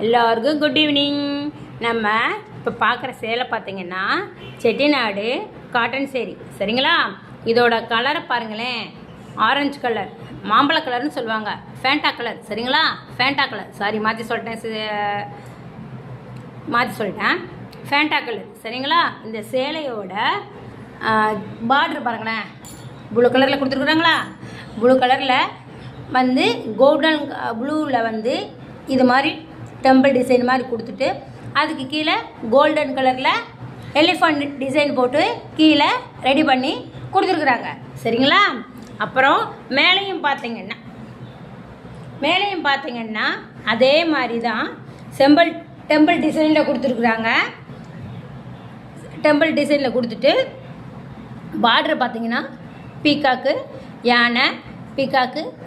எல்லோருக்கும் good evening. நம்ம இப்போ பார்க்குற சேலை பார்த்தீங்கன்னா செட்டிநாடு காட்டன் சேரீ, சரிங்களா? இதோட கலரை பாருங்களேன், ஆரஞ்சு கலர், மாம்பழ கலர்னு சொல்லுவாங்க, ஃபேண்டா கலர், சரிங்களா? ஃபேண்டா கலர், சாரி மாற்றி சொல்லிட்டேன், ஃபேண்டா கலர், சரிங்களா? இந்த சேலையோட பார்டர் பாருங்களேன், ப்ளூ கலரில் கொடுத்துருக்குறாங்களா? ப்ளூ கலரில் வந்து கோல்டன் ப்ளூவில் வந்து இது மாதிரி டெம்பிள் டிசைன் மாதிரி கொடுத்துட்டு அதுக்கு கீழே கோல்டன் கலரில் எலிஃபண்ட் டிசைன் போட்டு கீழே ரெடி பண்ணி கொடுத்துருக்குறாங்க, சரிங்களா? அப்புறம் மேலேயும் பார்த்தீங்கன்னா அதே மாதிரி தான் டெம்பிள் டிசைனில் கொடுத்துருக்குறாங்க. டெம்பிள் டிசைனில் கொடுத்துட்டு பார்டர் பார்த்தீங்கன்னா பீக்காக்கு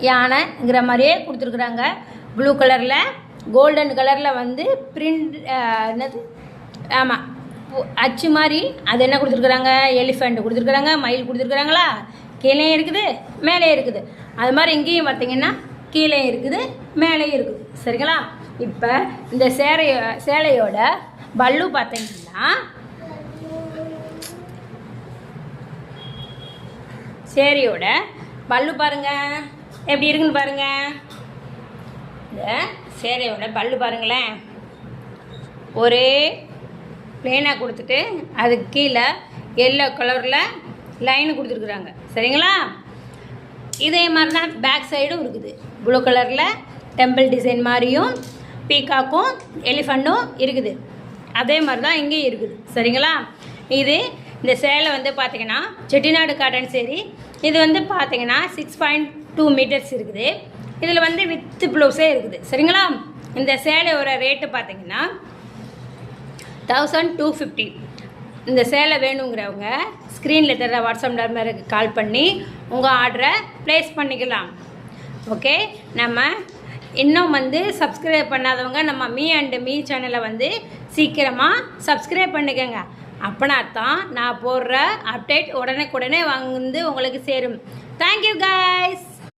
யானைங்கிற மாதிரியே கொடுத்துருக்குறாங்க. ப்ளூ கலரில் கோல்டன் கலரில் வந்து பிரிண்ட் என்னது, ஆமாம், அச்சு மாதிரி அது என்ன கொடுத்துருக்குறாங்க, எலிஃபண்ட் கொடுத்துருக்குறாங்க, மயில் கொடுத்துருக்குறாங்களா? கீழே இருக்குது, மேலே இருக்குது. அது மாதிரி இங்கேயும் பார்த்தீங்கன்னா கீழே இருக்குது, மேலேயும் இருக்குது, சரிங்களா? இப்போ இந்த சேலையோட பல்லு பார்த்தீங்கன்னா சேரீயோட பல்லு பாருங்கள் எப்படி இருக்குன்னு பாருங்கள். இந்த சேலையோட பல்லு பாருங்களேன், ஒரே பிளேனாக கொடுத்துட்டு அதுக்கு கீழே எல்லோ கலரில் லைனு கொடுத்துருக்குறாங்க, சரிங்களா? இதே மாதிரி தான் பேக் சைடும் இருக்குது. ப்ளூ கலரில் டெம்பிள் டிசைன் மாதிரியும் பீக்காக்கும் எலிஃபண்ட்டும் இருக்குது. அதே மாதிரி தான் இங்கேயும் இருக்குது, சரிங்களா? இந்த சேலை வந்து பார்த்திங்கன்னா செட்டிநாடு காட்டன் சேரீ. இது வந்து பார்த்திங்கன்னா 6.2 மீட்டர்ஸ் இருக்குது. இதில் வந்து வித்து ப்ளவுஸே இருக்குது, சரிங்களா? இந்த சேலையோட ரேட்டு பார்த்திங்கன்னா 1250. இந்த சேலை வேணுங்கிறவங்க ஸ்க்ரீனில் தர வாட்ஸ்அப் நம்பருக்கு கால் பண்ணி உங்கள் ஆர்டரை ப்ளேஸ் பண்ணிக்கலாம். ஓகே, நம்ம இன்னும் வந்து சப்ஸ்கிரைப் பண்ணாதவங்க நம்ம மீ சேனலை வந்து சீக்கிரமாக சப்ஸ்கிரைப் பண்ணிக்கோங்க. அப்படின்னா தான் நான் போடுற அப்டேட் உடனே வந்து உங்களுக்கு சேரும். Thank you guys.